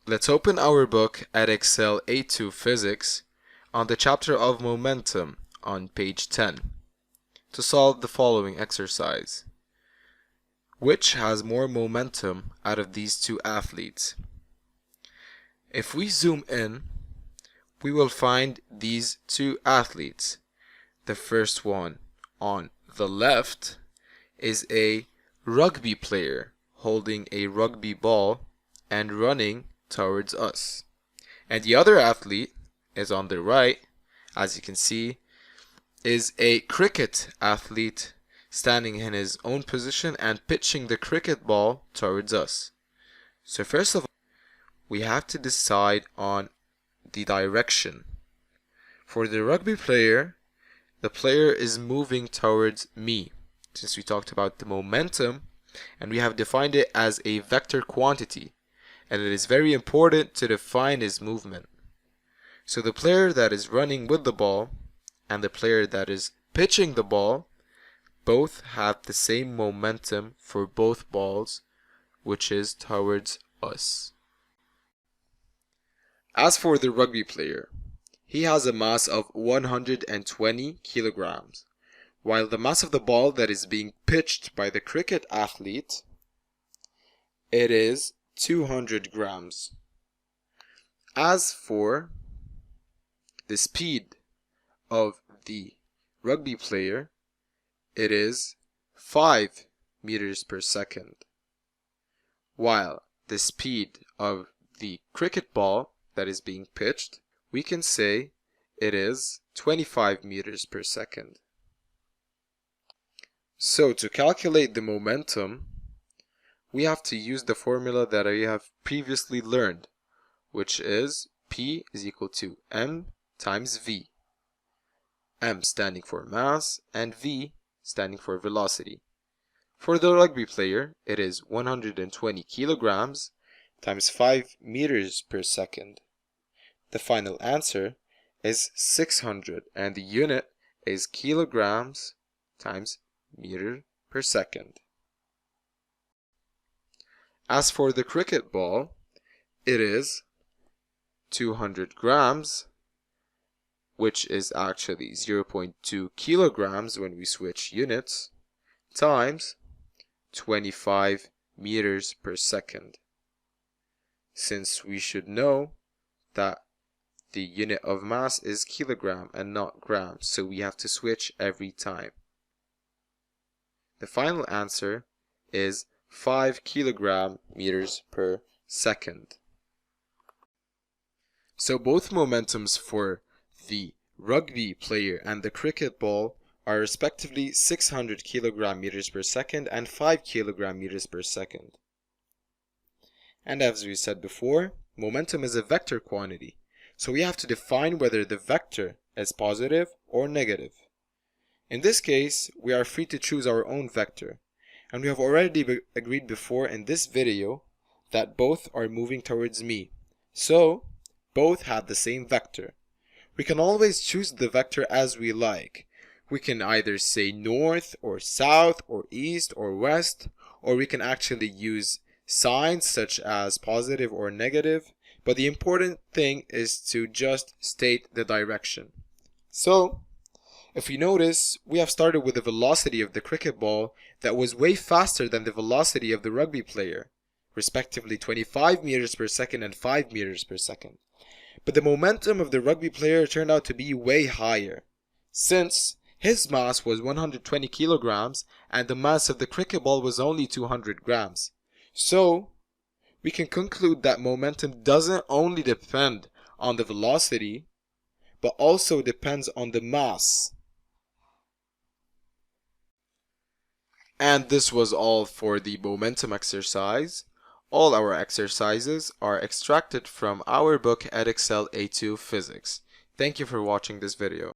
Let's open our book at Excel A2 Physics on the chapter of momentum on page 10 to solve the following exercise. Which has more momentum out of these two athletes? If we zoom in, we will find these two athletes. The first one on the left is a rugby player holding a rugby ball and running towards us. And the other athlete is on the right, as you can see, is a cricket athlete standing in his own position and pitching the cricket ball towards us. So first of all, we have to decide on the direction. For the rugby player, the player is moving towards me, since we talked about the momentum and we have defined it as a vector quantity, and it is very important to define his movement. So the player that is running with the ball and the player that is pitching the ball both have the same momentum for both balls, which is towards us. As for the rugby player, he has a mass of 120 kilograms, while the mass of the ball that is being pitched by the cricket athlete, it is 200 grams. As for the speed of the rugby player, it is 5 meters per second, while the speed of the cricket ball that is being pitched, we can say it is 25 meters per second. So to calculate the momentum, we have to use the formula that I have previously learned, which is P is equal to M times V. M standing for mass and V standing for velocity. For the rugby player, it is 120 kilograms times 5 meters per second. The final answer is 600, and the unit is kilograms times meter per second. As for the cricket ball, it is 200 grams, which is actually 0.2 kilograms when we switch units, times 25 meters per second. Since we should know that the unit of mass is kilogram and not grams, so we have to switch every time. The final answer is 5 kilogram meters per second. So both momentums for the rugby player and the cricket ball are respectively 600 kilogram meters per second and 5 kilogram meters per second. And as we said before, momentum is a vector quantity, so we have to define whether the vector is positive or negative. In this case, we are free to choose our own vector, and we have already agreed before in this video that both are moving towards me, so both have the same vector. We can always choose the vector as we like. We can either say north or south or east or west, or we can actually use signs such as positive or negative, but the important thing is to just state the direction. So, if you notice, we have started with the velocity of the cricket ball that was way faster than the velocity of the rugby player, respectively 25 meters per second and 5 meters per second. But the momentum of the rugby player turned out to be way higher, since his mass was 120 kilograms and the mass of the cricket ball was only 200 grams. So, we can conclude that momentum doesn't only depend on the velocity, but also depends on the mass. And this was all for the momentum exercise. All our exercises are extracted from our book at Excel A2 Physics. Thank you for watching this video.